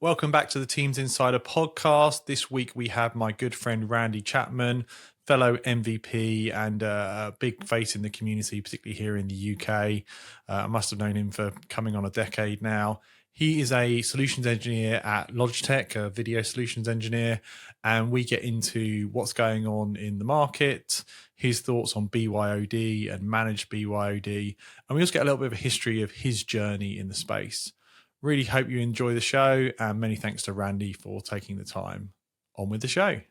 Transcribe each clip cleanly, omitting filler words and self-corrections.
Welcome back to the Teams Insider podcast. This week we have my good friend Randy Chapman, fellow MVP and a big face in the community, particularly here in the UK. I must have known him for coming on a decade now. He is a solutions engineer at Logitech, a video solutions engineer, and we get into what's going on in the market, his thoughts on BYOD and managed BYOD, and we also get a little bit of a history of his journey in the space. Really hope you enjoy the show, and many thanks to Randy for taking the time. On with the show.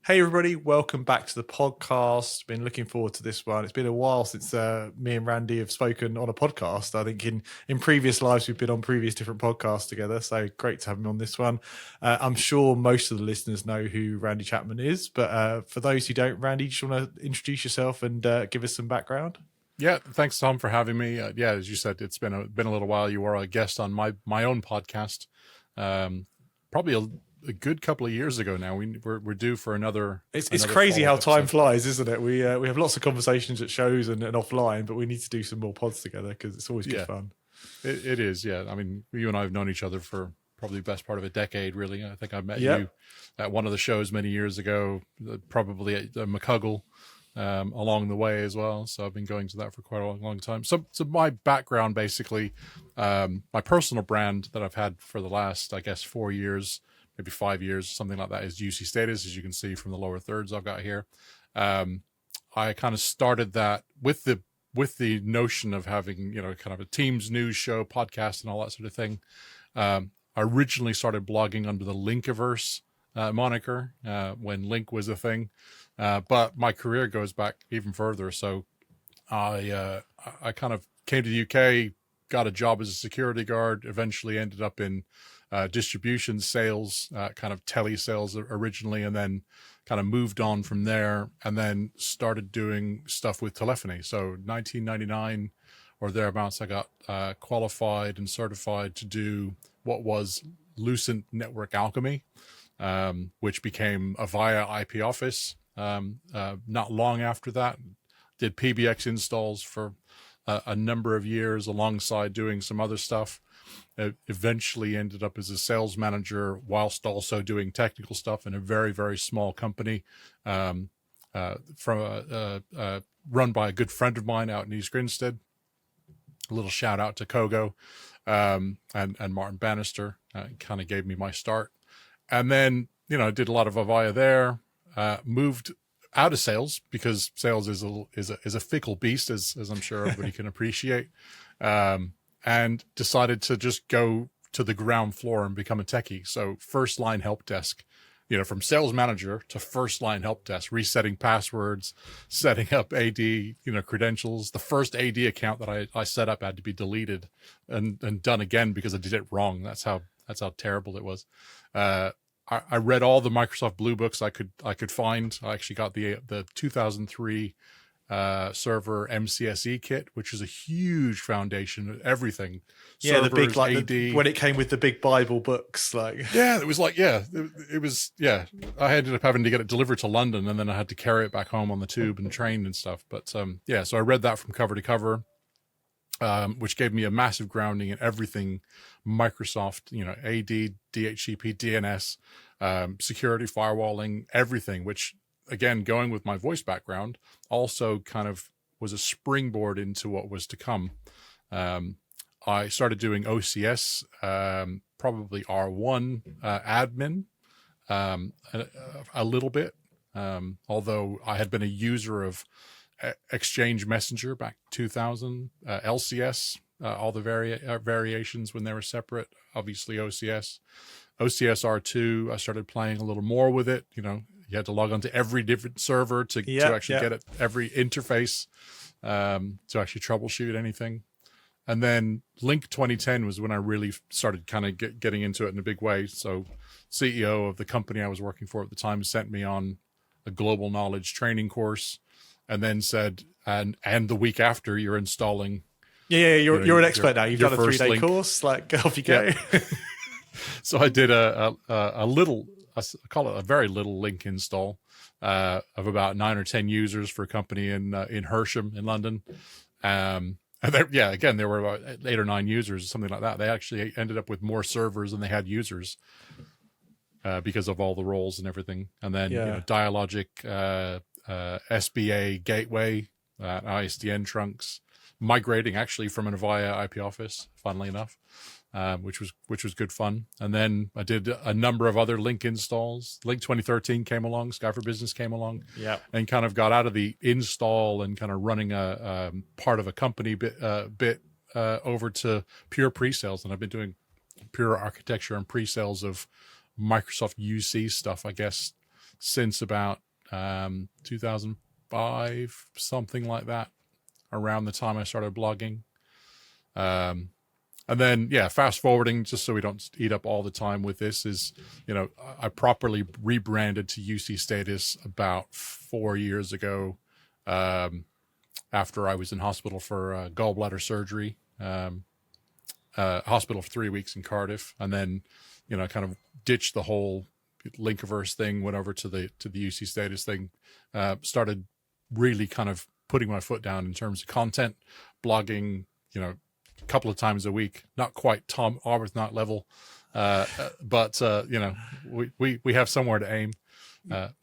Hey everybody, welcome back to the podcast. Been looking forward to this one. It's been a while since me and Randy have spoken on a podcast. I think in previous lives we've been on previous different podcasts together, so great to have him on this one. I'm sure most of the listeners know who Randy Chapman is, but for those who don't, Randy, you just want to introduce yourself and give us some background? Yeah, thanks, Tom, for having me. Yeah, as you said, it's been a little while. You were a guest on my own podcast, probably a good couple of years ago now. We're due for another. It's crazy how time flies, isn't it? We have lots of conversations at shows and offline, but we need to do some more pods together because it's always good fun. It is, yeah. I mean, you and I have known each other for probably the best part of a decade, really. I think I met you at one of the shows many years ago, probably at McCuggle. Along the way as well. So I've been going to that for quite a long time. So my background, basically, my personal brand that I've had for the last, I guess, 4 years, maybe 5 years, something like that, is UC Status, as you can see from the lower thirds I've got here. I kind of started that with the notion of having, kind of a Teams news show, podcast, and all that sort of thing. I originally started blogging under the Linkiverse moniker when Link was a thing. But my career goes back even further. So I kind of came to the UK, got a job as a security guard, eventually ended up in distribution sales, kind of telesales originally, and then kind of moved on from there and then started doing stuff with telephony. So 1999 or thereabouts, I got qualified and certified to do what was Lucent Network Alchemy, which became Avaya IP Office. Not long after that, did PBX installs for a number of years alongside doing some other stuff. Eventually ended up as a sales manager whilst also doing technical stuff in a very, very small company run by a good friend of mine out in East Grinstead. A little shout out to Kogo and Martin Bannister kind of gave me my start. And then, I did a lot of Avaya there. Moved out of sales because sales is a fickle beast, as I'm sure everybody can appreciate, and decided to just go to the ground floor and become a techie. So first line help desk, from sales manager to first line help desk, resetting passwords, setting up AD, credentials. The first AD account that I set up had to be deleted and done again because I did it wrong. That's how terrible it was. I read all the Microsoft Blue books I could find. I actually got the 2003 server MCSE kit, which is a huge foundation of everything. Yeah, servers, the big AD. when it came with the big Bible books, it was it was. I ended up having to get it delivered to London, and then I had to carry it back home on the tube and train and stuff. But so I read that from cover to cover. Which gave me a massive grounding in everything Microsoft, AD, DHCP, DNS, security, firewalling, everything, which again, going with my voice background, also kind of was a springboard into what was to come. I started doing OCS, probably R1 admin, a little bit, although I had been a user of Exchange Messenger back 2000, LCS, all the variations when they were separate, obviously OCS R2. I started playing a little more with it. You had to log on to every different server to actually get it, every interface, to actually troubleshoot anything. And then Link 2010 was when I really started kind of getting into it in a big way. So CEO of the company I was working for at the time sent me on a global knowledge training course, and then said, and the week after you're installing. Yeah, you're an expert now. You've done a 3-day course. Off you go. Yeah. So I did a little, I call it a very little Link install of about 9 or 10 users for a company in Hersham in London. And again, there were about 8 or 9 users or something like that. They actually ended up with more servers than they had users because of all the roles and everything. And then, Dialogic, SBA gateway, ISDN trunks, migrating actually from an Avaya IP office, funnily enough, which was good fun. And then I did a number of other Link installs. Link 2013 came along, Sky for Business came along, and kind of got out of the install and kind of running a part of a company bit over to pure pre-sales. And I've been doing pure architecture and pre-sales of Microsoft UC stuff, I guess, since about 2005, something like that, around the time I started blogging. And then, fast forwarding, just so we don't eat up all the time with this, is, I properly rebranded to UC Status about 4 years ago, after I was in hospital for gallbladder surgery, hospital for 3 weeks in Cardiff, and then, kind of ditched the whole Linkiverse thing, went over to the UC Status thing, started really kind of putting my foot down in terms of content, blogging, a couple of times a week, not quite Tom Arbuthnot level, but we have somewhere to aim.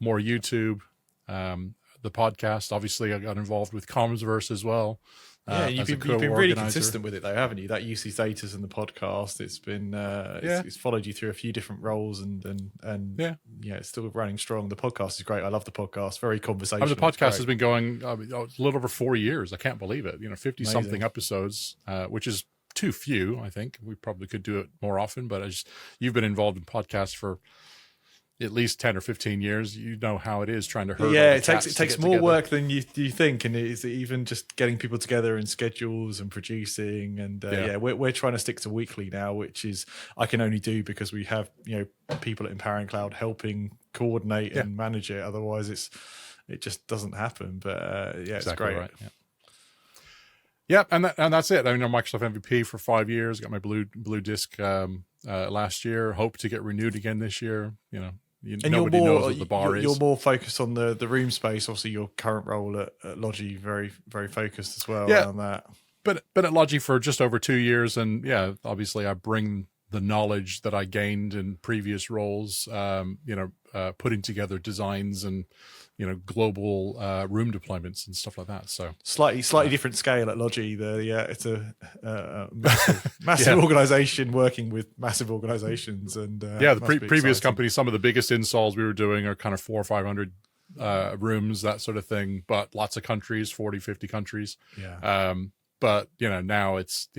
More YouTube, the podcast. Obviously, I got involved with Commsverse as well. You've been really consistent with it, though, haven't you? That UC Status and the podcast. It's been it's followed you through a few different roles, and it's still running strong. The podcast is great. I love the podcast. Very conversational. The podcast has been going a little over 4 years. I can't believe it. 50 something episodes, which is too few. I think we probably could do it more often. But you've been involved in podcasts for at least 10 or 15 years. You know how it is trying to herd. It takes more work than you think, and it's even just getting people together and schedules and producing, and we're trying to stick to weekly now, which is I can only do because we have people at Empowering Cloud helping coordinate and manage it. Otherwise it just doesn't happen. But it's great. Right. And that's it. I mean, I'm Microsoft MVP for 5 years. Got my blue disc last year. Hope to get renewed again this year. Nobody knows what the bar is. You're more focused on the room space. Obviously, your current role at Logi, very very focused as well on that. But at Logi for just over 2 years, and obviously I bring the knowledge that I gained in previous roles. Putting together designs and global room deployments and stuff like that. So slightly different scale at Logi. It's a massive organization working with massive organizations, and the previous company, some of the biggest installs we were doing are kind of 400 or 500 rooms, that sort of thing, but lots of countries, 40, 50 countries. But now it's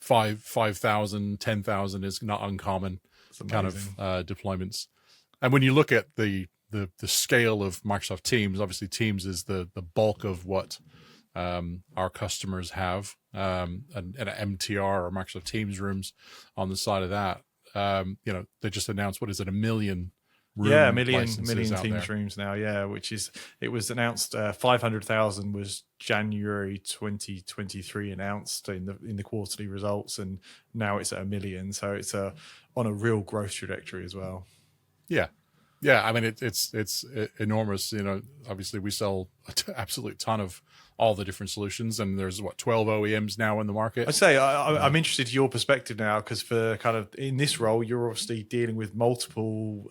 5,000, 10,000 is not uncommon kind of deployments. And when you look at the scale of Microsoft Teams, obviously Teams is the bulk of what our customers have, and MTR or Microsoft Teams rooms on the side of that. They just announced, what is it, 1 million room a million Teams there. rooms now, it was announced 500,000 was January 2023 announced in the quarterly results, and now it's at 1 million, so it's on a real growth trajectory as well. I mean, it's enormous. Obviously we sell an absolute ton of all the different solutions, and there's 12 OEMs now in the market. I'd say I'm interested in your perspective now, because for kind of in this role, you're obviously dealing with multiple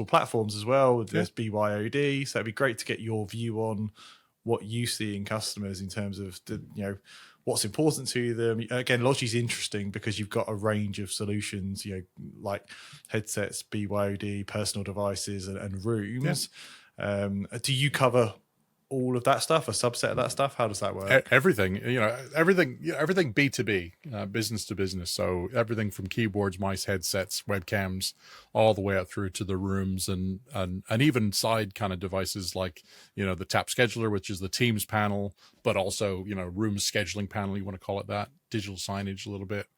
platforms as well. There's BYOD, so it'd be great to get your view on what you see in customers in terms of what's important to them. Again, Logi's interesting because you've got a range of solutions, like headsets, BYOD, personal devices, and rooms. Do you cover all of that stuff, a subset of that stuff? How does that work? Everything, everything B2B, business to business. So everything from keyboards, mice, headsets, webcams, all the way up through to the rooms, and even side kind of devices like, the Tap Scheduler, which is the Teams panel, but also, room scheduling panel, you want to call it that, digital signage a little bit.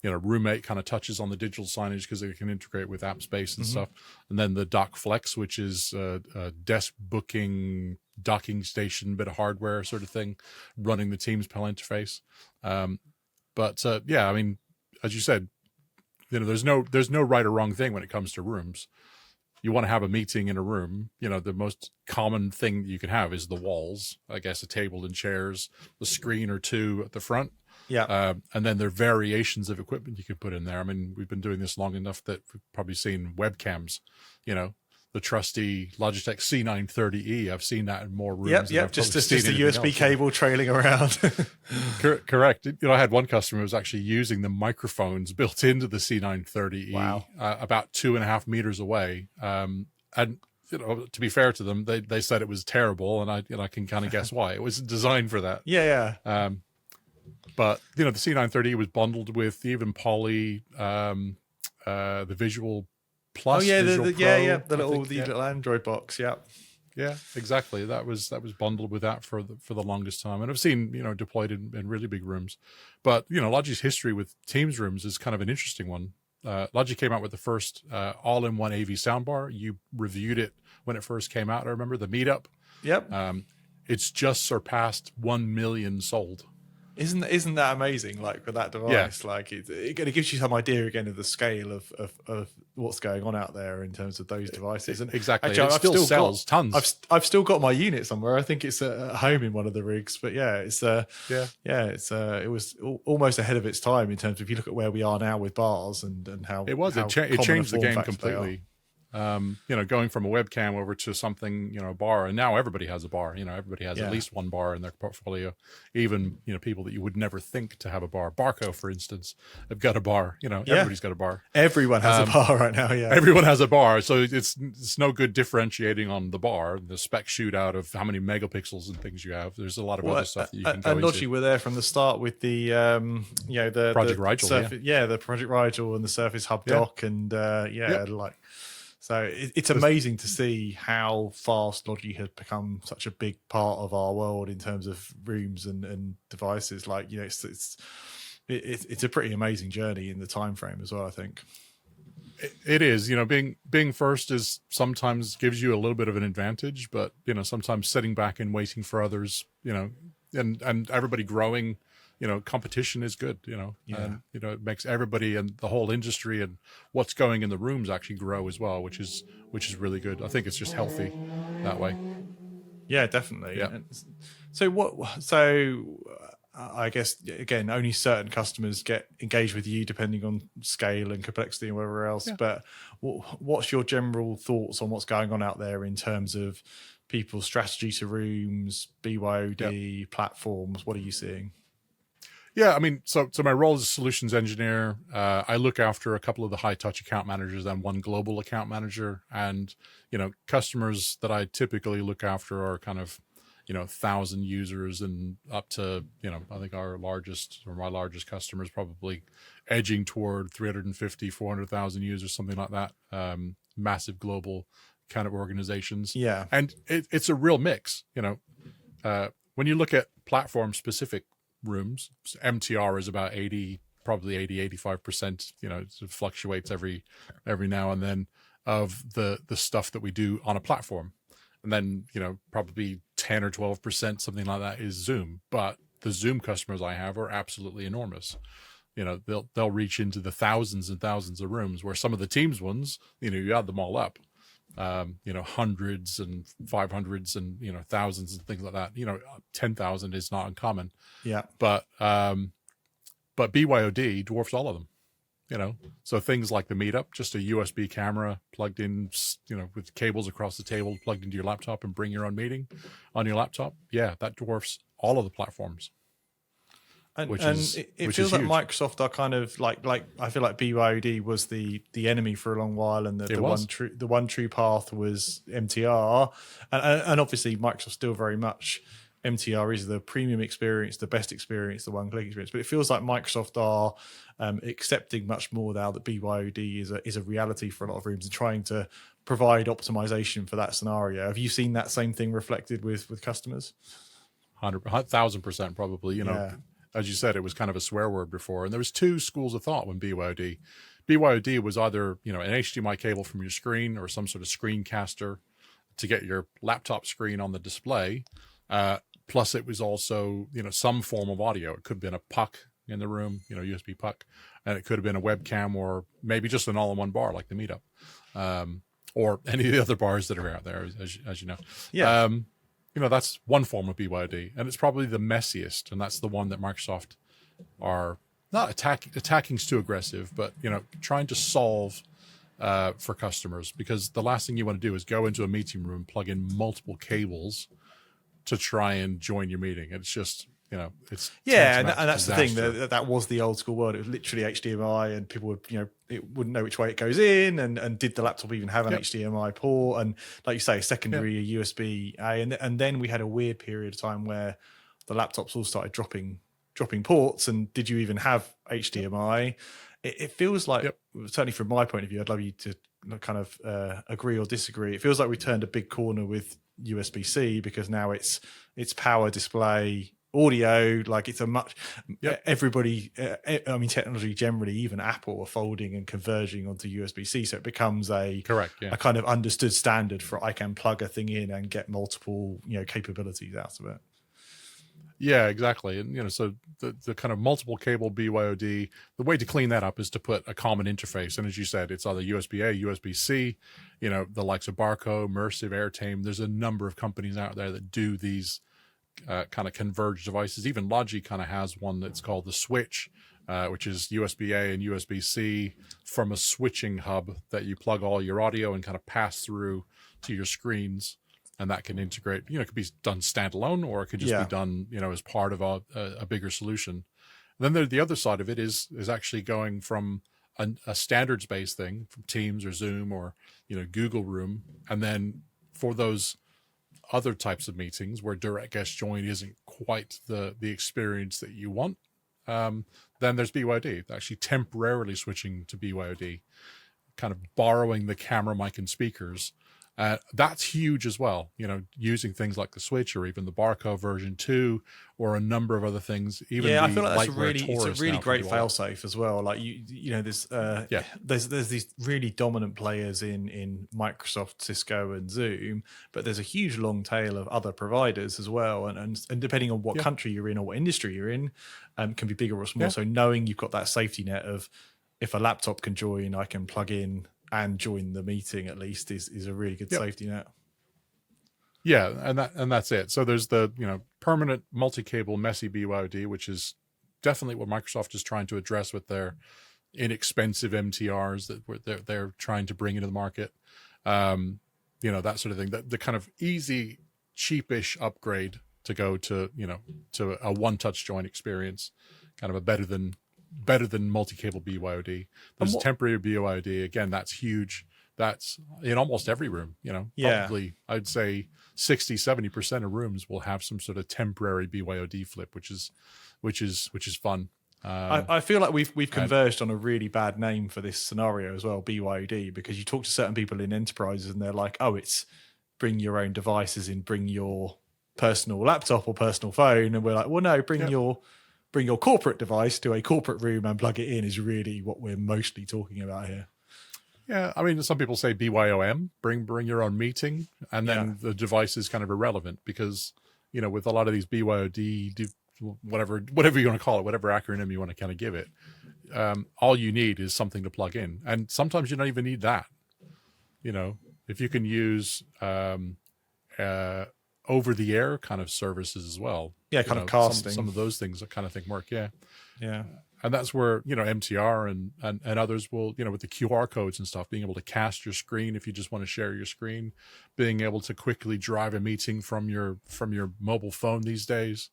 Roommate kind of touches on the digital signage because they can integrate with app space and stuff. And then the Dock Flex, which is a desk booking, docking station, bit of hardware sort of thing, running the Teams PAL interface. I mean, as you said, there's no right or wrong thing when it comes to rooms. you want to have a meeting in a room, the most common thing that you can have is the walls, I guess, a table and chairs, the screen or two at the front. Yeah. And then there are variations of equipment you can put in there. I mean, we've been doing this long enough that we've probably seen webcams, the trusty Logitech C930E. I've seen that in more rooms. Yep. Just a USB cable trailing around. Correct. I had one customer who was actually using the microphones built into the C930E. Wow. About 2.5 meters away. And to be fair to them, they said it was terrible, and I can kind of guess why. It was designed for that. Yeah. But the C930 was bundled with even Poly, the Visual Plus. Oh yeah, Visual the little Android box. Yeah, exactly. That was bundled with that for the longest time, and I've seen deployed in really big rooms. But Logitech's history with Teams rooms is kind of an interesting one. Logi came out with the first all-in-one AV soundbar. You reviewed it when it first came out. I remember the meetup. Yep. It's just surpassed 1 million sold. Isn't that amazing? Like with that device, like it gives you some idea again of the scale of what's going on out there in terms of those devices. And exactly, actually, it still sells tons. I've still got my unit somewhere. I think it's at home in one of the rigs. But it was almost ahead of its time in terms of if you look at where we are now with bars and how it changed the game completely. Going from a webcam over to something, a bar, and now everybody has a bar. Everybody has at least one bar in their portfolio. Even people that you would never think to have a bar. Barco, for instance, have got a bar. Everybody's got a bar. Everyone has a bar right now. Yeah, everyone has a bar. So it's no good differentiating on the bar, the spec shootout of how many megapixels and things you have. There's a lot of other stuff that you can go into. And Logi were there from the start with the the Project Rigel, the Project Rigel and the Surface Hub dock and So it's amazing to see how fast Logi has become such a big part of our world in terms of rooms and devices. Like it's a pretty amazing journey in the time frame as well, I think. It is. Being first is sometimes gives you a little bit of an advantage, but sometimes sitting back and waiting for others, and everybody growing. Competition is good, and, it makes everybody and the whole industry and what's going in the rooms actually grow as well, which is really good. I think it's just healthy that way. Yeah, definitely. Yeah. I guess, again, only certain customers get engaged with you depending on scale and complexity and whatever else. Yeah. But what's your general thoughts on what's going on out there in terms of people's strategy to rooms, BYOD, platforms? What are you seeing? Yeah, I mean, so my role as a solutions engineer, I look after a couple of the high touch account managers and one global account manager. And, customers that I typically look after are kind of, 1,000 users and up to, I think my largest customer is probably edging toward 350, 400,000 users, something like that. Massive global kind of organizations. Yeah. And it's a real mix, when you look at platform specific rooms, MTR is about 85%, it fluctuates every now and then of the stuff that we do on a platform. And then, probably 10 or 12%, something like that is Zoom. But the Zoom customers I have are absolutely enormous. They'll reach into the thousands and thousands of rooms, where some of the Teams ones, you add them all up, hundreds and 500s and, thousands and things like that. 10,000 is not uncommon. Yeah. But BYOD dwarfs all of them, so things like the meetup, just a USB camera plugged in, with cables across the table, plugged into your laptop and bring your own meeting on your laptop. Yeah. That dwarfs all of the platforms. And it feels like Microsoft are kind of like I feel like BYOD was the enemy for a long while, and the one true path was MTR, and obviously Microsoft still very much MTR is the premium experience, the best experience, the one-click experience. But it feels like Microsoft are accepting much more now that BYOD is a reality for a lot of rooms and trying to provide optimization for that scenario. Have you seen that same thing reflected with customers? 1,000% probably. As you said, it was kind of a swear word before. And there was two schools of thought when BYOD was either, an HDMI cable from your screen or some sort of screencaster to get your laptop screen on the display. Plus it was also, some form of audio. It could have been a puck in the room, USB puck, and it could have been a webcam or maybe just an all-in-one bar like the meetup. or any of the other bars that are out there, as you know. Yeah. That's one form of BYOD, and it's probably the messiest, and that's the one that Microsoft are not attacking's too aggressive, but trying to solve for customers, because the last thing you want to do is go into a meeting room, plug in multiple cables to try and join your meeting. It's just it's and that's disaster. The thing that was the old school world. It was literally HDMI, and people would it wouldn't know which way it goes in, and did the laptop even have an HDMI port, and like you say, secondary USB A, and then we had a weird period of time where the laptops all started dropping ports, and did you even have HDMI? It feels like, certainly from my point of view, I'd love you to kind of agree or disagree. It feels like we turned a big corner with USB-C, because now it's power, display, audio. Like it's a much everybody. I mean, technology generally, even Apple, are folding and converging onto USB-C, so it becomes a kind of understood standard for I can plug a thing in and get multiple capabilities out of it. Yeah, exactly. And, so the kind of multiple cable BYOD, the way to clean that up is to put a common interface. And as you said, it's either USB-A, USB-C, the likes of Barco, Immersive, Airtame. There's a number of companies out there that do these kind of converged devices. Even Logi kind of has one that's called the Switch, which is USB-A and USB-C from a switching hub that you plug all your audio and kind of pass through to your screens. And that can integrate, it could be done standalone, or it could just be done, as part of a bigger solution. And then the other side of it is actually going from a standards-based thing from Teams or Zoom or, Google Room. And then for those other types of meetings where direct guest join isn't quite the experience that you want, then there's BYOD, actually temporarily switching to BYOD, kind of borrowing the camera, mic, and speakers. That's huge as well, using things like the Switch or even the Barco version 2 or a number of other things. Even I feel like it's a really great failsafe as well. Like there's these really dominant players in Microsoft, Cisco, and Zoom, but there's a huge long tail of other providers as well. And depending on what country you're in or what industry you're in, can be bigger or small. So knowing you've got that safety net of, if a laptop can join, I can plug in and join the meeting at least is a really good safety net. Yeah, and that's it. So there's the permanent multi-cable messy BYOD, which is definitely what Microsoft is trying to address with their inexpensive MTRs that they're trying to bring into the market. That sort of thing. The kind of easy, cheapish upgrade to go to to a one-touch joint experience, kind of a better than multi-cable BYOD. There's temporary BYOD. Again, that's huge. That's in almost every room, probably I'd say 60-70% of rooms will have some sort of temporary BYOD flip, which is fun. I feel like we've converged on a really bad name for this scenario as well, BYOD, because you talk to certain people in enterprises and they're like, oh, it's bring your own devices in, bring your personal laptop or personal phone. And we're like, well, no, bring your corporate device to a corporate room and plug it in is really what we're mostly talking about here. Yeah, I mean, some people say BYOM, bring your own meeting, and then the device is kind of irrelevant because, with a lot of these BYOD, whatever you want to call it, whatever acronym you want to kind of give it, all you need is something to plug in. And sometimes you don't even need that. If you can use over-the-air kind of services as well. Yeah, kind of casting. Some of those things I kind of think work, yeah. And that's where, MTR and others will, with the QR codes and stuff, being able to cast your screen if you just want to share your screen, being able to quickly drive a meeting from your mobile phone these days.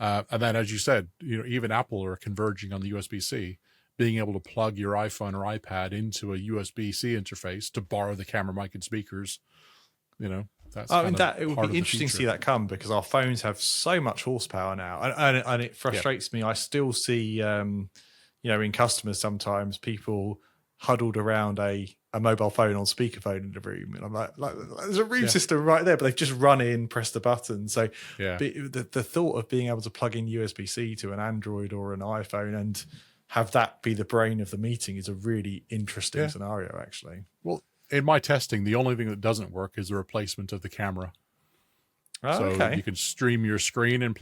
And then, as you said, even Apple are converging on the USB-C, being able to plug your iPhone or iPad into a USB-C interface to borrow the camera, mic, and speakers. That's it would be interesting to see that come, because our phones have so much horsepower now, and it frustrates me. I still see, in customers sometimes people huddled around a mobile phone on speakerphone in the room, and I'm like there's a room system right there, but they've just run in, pressed the button. So the thought of being able to plug in USB-C to an Android or an iPhone and have that be the brain of the meeting is a really interesting scenario, actually. Well, in my testing, the only thing that doesn't work is the replacement of the camera. You can stream your screen and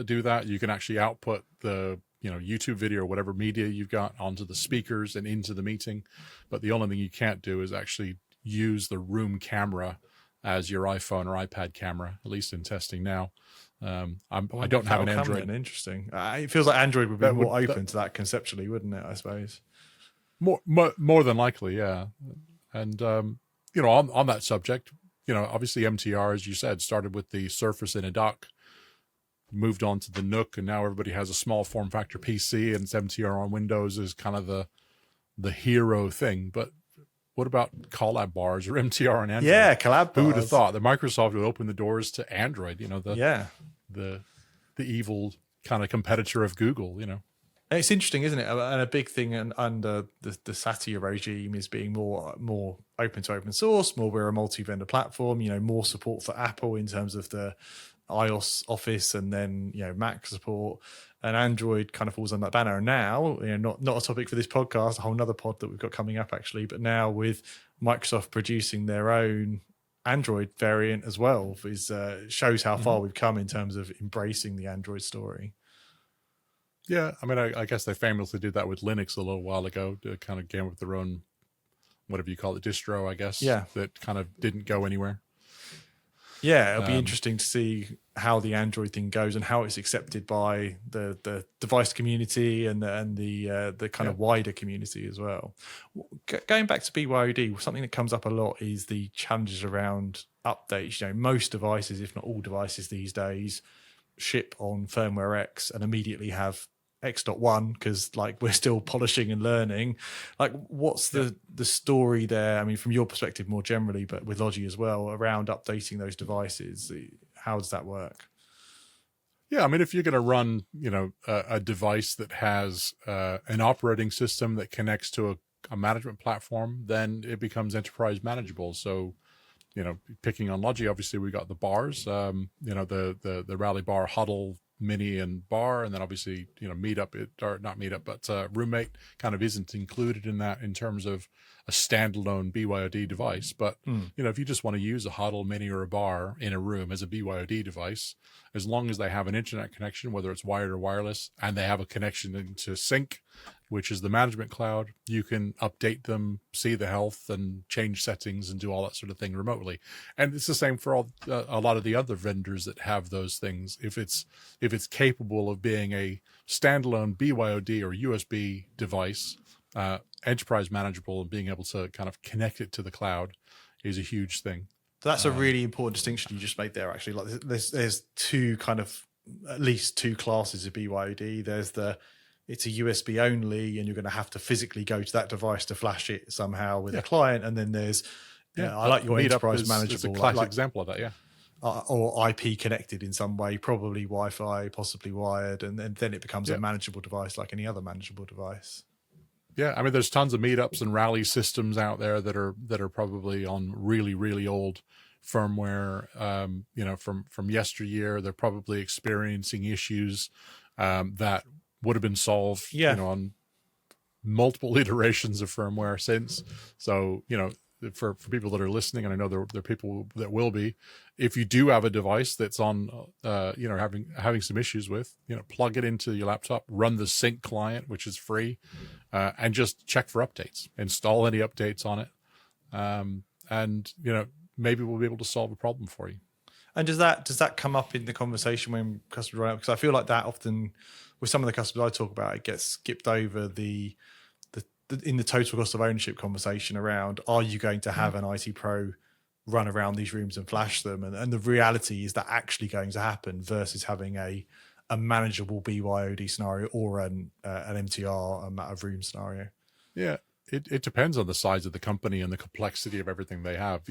do that. You can actually output the YouTube video or whatever media you've got onto the speakers and into the meeting. But the only thing you can't do is actually use the room camera as your iPhone or iPad camera, at least in testing now. I don't have an Android. Interesting. It feels like Android would be open to that conceptually, wouldn't it? I suppose. More than likely, yeah. And on that subject, obviously MTR, as you said, started with the Surface in a dock, moved on to the Nook, and now everybody has a small form factor PC, and it's MTR on Windows is kind of the hero thing. But what about collab bars or MTR on Android? Yeah, collab bars. Who would have thought that Microsoft would open the doors to Android? The evil kind of competitor of Google. It's interesting, isn't it? And a big thing under the Satya regime is being more open to open source. We're a multi-vendor platform. More support for Apple in terms of the iOS Office, and then Mac support. And Android kind of falls on that banner. And now, not a topic for this podcast, a whole nother pod that we've got coming up actually. But now with Microsoft producing their own Android variant as well, shows how far we've come in terms of embracing the Android story. Yeah, I mean, I guess they famously did that with Linux a little while ago. To kind of came up with their own, whatever you call it, distro, I guess. Yeah. That kind of didn't go anywhere. Yeah, it'll be interesting to see how the Android thing goes and how it's accepted by the device community and the kind of wider community as well. Going back to BYOD, something that comes up a lot is the challenges around updates. Most devices, if not all devices these days, ship on firmware X and immediately have X.1 because we're still polishing and learning. What's the story there? I mean, from your perspective more generally, but with Logi as well, around updating those devices, how does that work? Yeah, I mean, if you're going to run, a device that has an operating system that connects to a management platform, then it becomes enterprise manageable. So, picking on Logi, obviously we got the bars, the Rally Bar, Huddle, Mini, and Bar, and then obviously Meetup, or not Meetup, but Roommate kind of isn't included in that in terms of a standalone BYOD device. But if you just want to use a Huddle, Mini, or a Bar in a room as a BYOD device, as long as they have an internet connection, whether it's wired or wireless, and they have a connection into Sync, which is the management cloud, you can update them, see the health, and change settings and do all that sort of thing remotely. And it's the same for a lot of the other vendors that have those things. If it's capable of being a standalone BYOD or USB device, enterprise manageable, and being able to kind of connect it to the cloud is a huge thing. So that's a really important distinction you just made there. Actually, there's two at least two classes of BYOD. It's a USB only, and you're going to have to physically go to that device to flash it somehow with a client. And then there's, I like your enterprise manageable. It's a classic example of that, yeah. Or IP connected in some way, probably Wi-Fi, possibly wired, and then it becomes a manageable device like any other manageable device. Yeah, I mean, there's tons of Meetups and Rally systems out there that are probably on really, really old firmware. From yesteryear, they're probably experiencing issues that would have been solved, on multiple iterations of firmware since. So, for people that are listening, and I know there are people that will be, if you do have a device that's on, having some issues with, plug it into your laptop, run the Sync client, which is free, and just check for updates, install any updates on it. And maybe we'll be able to solve a problem for you. And does that come up in the conversation when customers run out? Because I feel like that often, with some of the customers I talk about, it gets skipped over in the total cost of ownership conversation around, are you going to have an IT pro run around these rooms and flash them? And the reality is that actually going to happen versus having a manageable BYOD scenario or an MTR, a matter of room scenario. Yeah. It depends on the size of the company and the complexity of everything they have.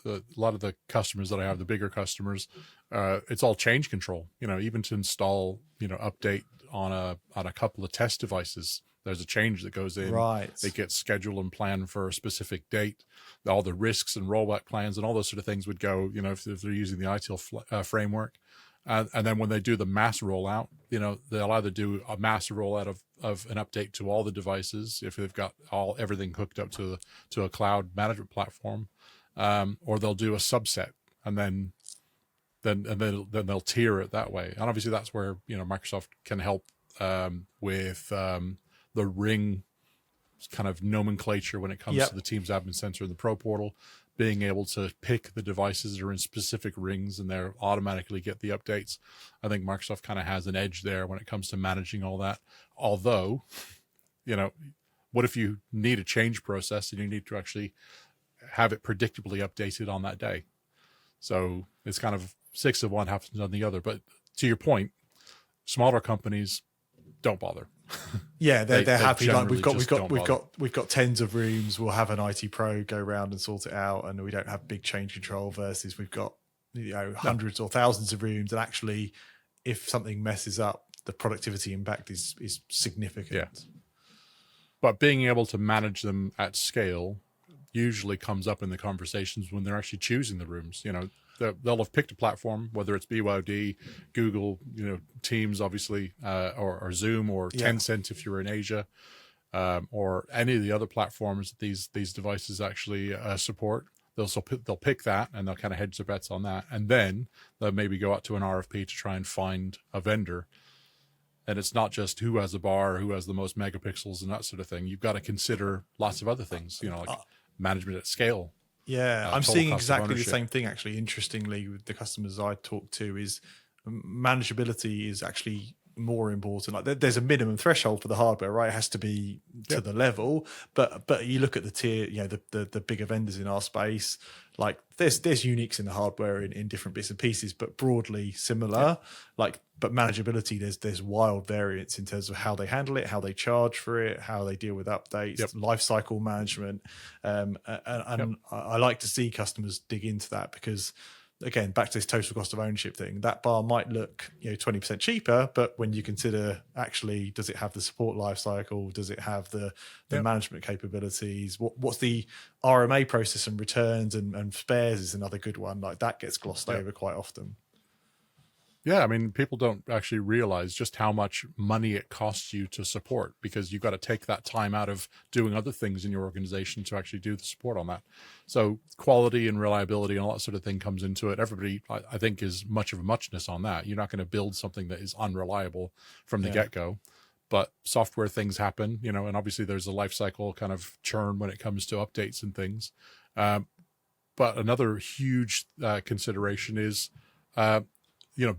A lot of the customers that I have, the bigger customers, it's all change control. Even to install, update on a couple of test devices, there's a change that goes in. Right. It gets scheduled and planned for a specific date. All the risks and rollback plans and all those sort of things would go. If they're using the ITIL framework. And then when they do the mass rollout, they'll either do a mass rollout of an update to all the devices if they've got everything hooked up to a cloud management platform, or they'll do a subset, and then they'll tier it that way. And obviously that's where Microsoft can help with the Ring kind of nomenclature when it comes to the Teams Admin Center and the Pro Portal. being able to pick the devices that are in specific rings and they'll automatically get the updates. I think Microsoft kind of has an edge there when it comes to managing all that. Although, what if you need a change process and you need to actually have it predictably updated on that day? So it's kind of 6 of one, half of the other. But to your point, smaller companies don't bother. Yeah, they're happy. Like we've got tens of rooms. We'll have an IT pro go around and sort it out, and we don't have big change control. Versus we've got hundreds or thousands of rooms, and actually, if something messes up, the productivity impact is significant. Yeah. But being able to manage them at scale usually comes up in the conversations when they're actually choosing the rooms. They'll have picked a platform, whether it's BYOD, Google, Teams, obviously, or Zoom, or Tencent if you're in Asia, or any of the other platforms that these devices actually support. They'll pick that, and they'll kind of hedge their bets on that, and then they'll maybe go out to an RFP to try and find a vendor. And it's not just who has a bar, who has the most megapixels, and that sort of thing. You've got to consider lots of other things, like management at scale. Yeah, I'm seeing exactly the same thing, actually. Interestingly, with the customers I talk to, is manageability is actually more important. Like there's a minimum threshold for the hardware, right? It has to be to the level, but you look at the tier, the bigger vendors in our space, like there's uniques in the hardware in different bits and pieces, but broadly similar. But manageability, there's wild variance in terms of how they handle it, how they charge for it, how they deal with updates, life cycle management, and I like to see customers dig into that, because again, back to this total cost of ownership thing, that bar might look 20% cheaper, but when you consider actually, does it have the support life cycle, does it have the management capabilities, what's the RMA process and returns and spares is another good one. Like that gets glossed over quite often. Yeah, I mean, people don't actually realize just how much money it costs you to support, because you've got to take that time out of doing other things in your organization to actually do the support on that. So quality and reliability and all that sort of thing comes into it. Everybody, I think, is much of a muchness on that. You're not going to build something that is unreliable from the get-go. But software things happen, and obviously there's a life cycle kind of churn when it comes to updates and things. But another huge consideration is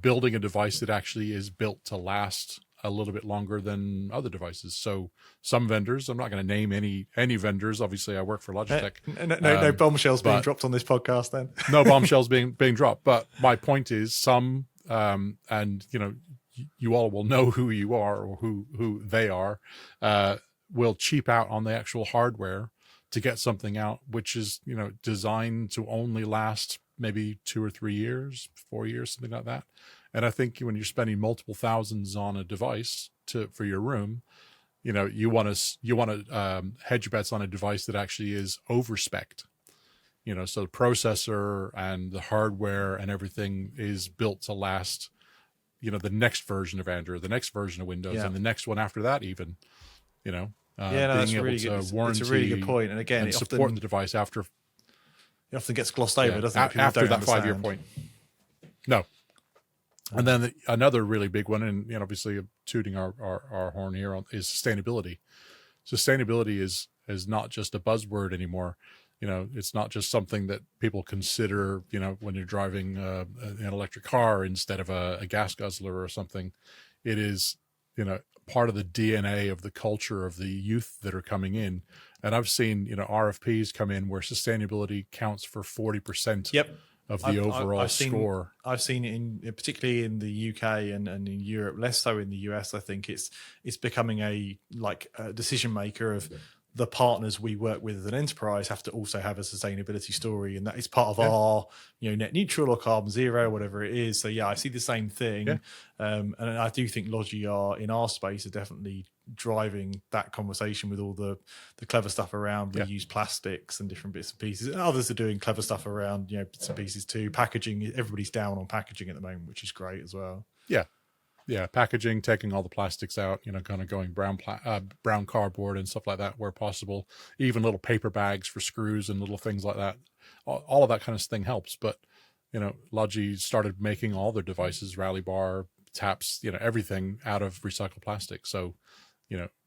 building a device that actually is built to last a little bit longer than other devices. So some vendors, I'm not going to name any vendors. Obviously, I work for Logitech. No bombshells being dropped on this podcast then. No bombshells being dropped. But my point is some, and you all will know who you are or who they are, will cheap out on the actual hardware to get something out, which is, designed to only last maybe 2 or 3 years, 4 years, something like that. And I think when you're spending multiple thousands on a device for your room, you want to hedge your bets on a device that actually is overspec'd. So the processor and the hardware and everything is built to last, the next version of Android, the next version of Windows, and the next one after that even, that's really good. It's a really good point. And again, supporting the device after. It often gets glossed over, doesn't it? After that 5-year point. No. And then another really big one, and obviously tooting our horn here, is sustainability. Sustainability is not just a buzzword anymore. It's not just something that people consider, when you're driving an electric car instead of a gas guzzler or something. It is, part of the DNA of the culture of the youth that are coming in. And I've seen, RFPs come in where sustainability counts for 40% of the overall score. I've seen it particularly in the UK and in Europe, less so in the US. I think it's becoming a decision maker of the partners we work with as an enterprise have to also have a sustainability story, and that is part of our net neutral or carbon zero, whatever it is. So I see the same thing, and I do think Logi are in our space are definitely driving that conversation with all the clever stuff around reused plastics and different bits and pieces, and others are doing clever stuff around bits and pieces too. Packaging, everybody's down on packaging at the moment, which is great as well. Yeah, packaging, taking all the plastics out, kind of going brown cardboard and stuff like that where possible. Even little paper bags for screws and little things like that. All of that kind of thing helps. But, Logi started making all their devices, rally bar, taps, everything out of recycled plastic. So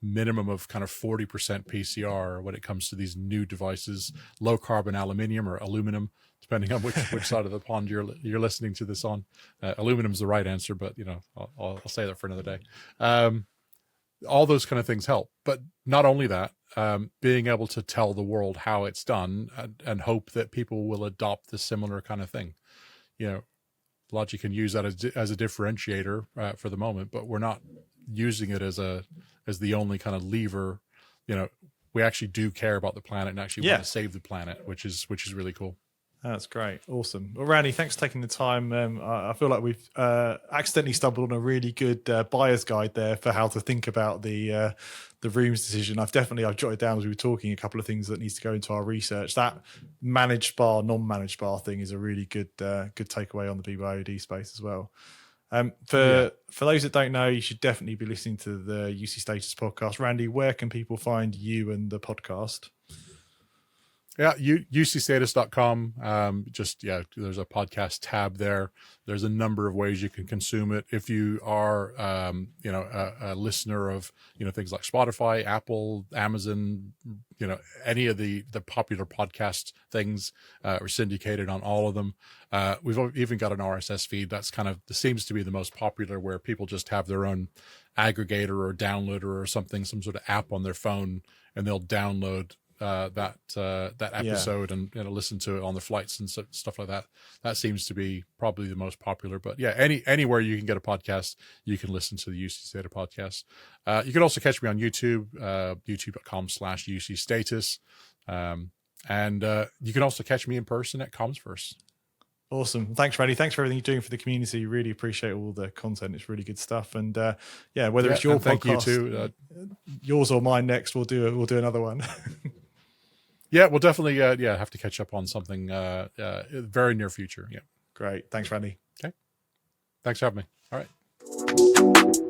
minimum of kind of 40% PCR when it comes to these new devices, low carbon aluminium or aluminum, depending on which side of the pond you're listening to this on. Aluminum's the right answer, but I'll say that for another day. All those kind of things help, but not only that, being able to tell the world how it's done and hope that people will adopt the similar kind of thing. Logic can use that as a differentiator for the moment, but we're not using it as the only kind of lever. We actually do care about the planet and actually want to save the planet, which is really cool. That's great. Awesome. Well, Randy, thanks for taking the time. I feel like we've accidentally stumbled on a really good buyer's guide there for how to think about the rooms decision. I've jotted down as we were talking a couple of things that needs to go into our research. That managed bar, non-managed bar thing is a really good takeaway on the BYOD space as well. For those that don't know, you should definitely be listening to the UC Status podcast. Randy, where can people find you and the podcast? Yeah, ucstatus.com. There's a podcast tab there. There's a number of ways you can consume it. If you are, a listener of, things like Spotify, Apple, Amazon, any of the popular podcast things, are syndicated on all of them. We've even got an RSS feed that's seems to be the most popular, where people just have their own aggregator or downloader or something, some sort of app on their phone, and they'll download that episode and listen to it on their flights and stuff like that. That seems to be probably the most popular. But yeah, anywhere you can get a podcast, you can listen to the UC Status podcast. You can also catch me on YouTube, youtube.com/UC Status. And you can also catch me in person at CommsVerse. Awesome. Thanks, Randy. Thanks for everything you're doing for the community. Really appreciate all the content. It's really good stuff. And whether it's your podcast, thank you too. Yours or mine next, we'll do another one. Yeah, we'll definitely have to catch up on something very near future. Yeah. Great. Thanks, Randy. Okay. Thanks for having me. All right.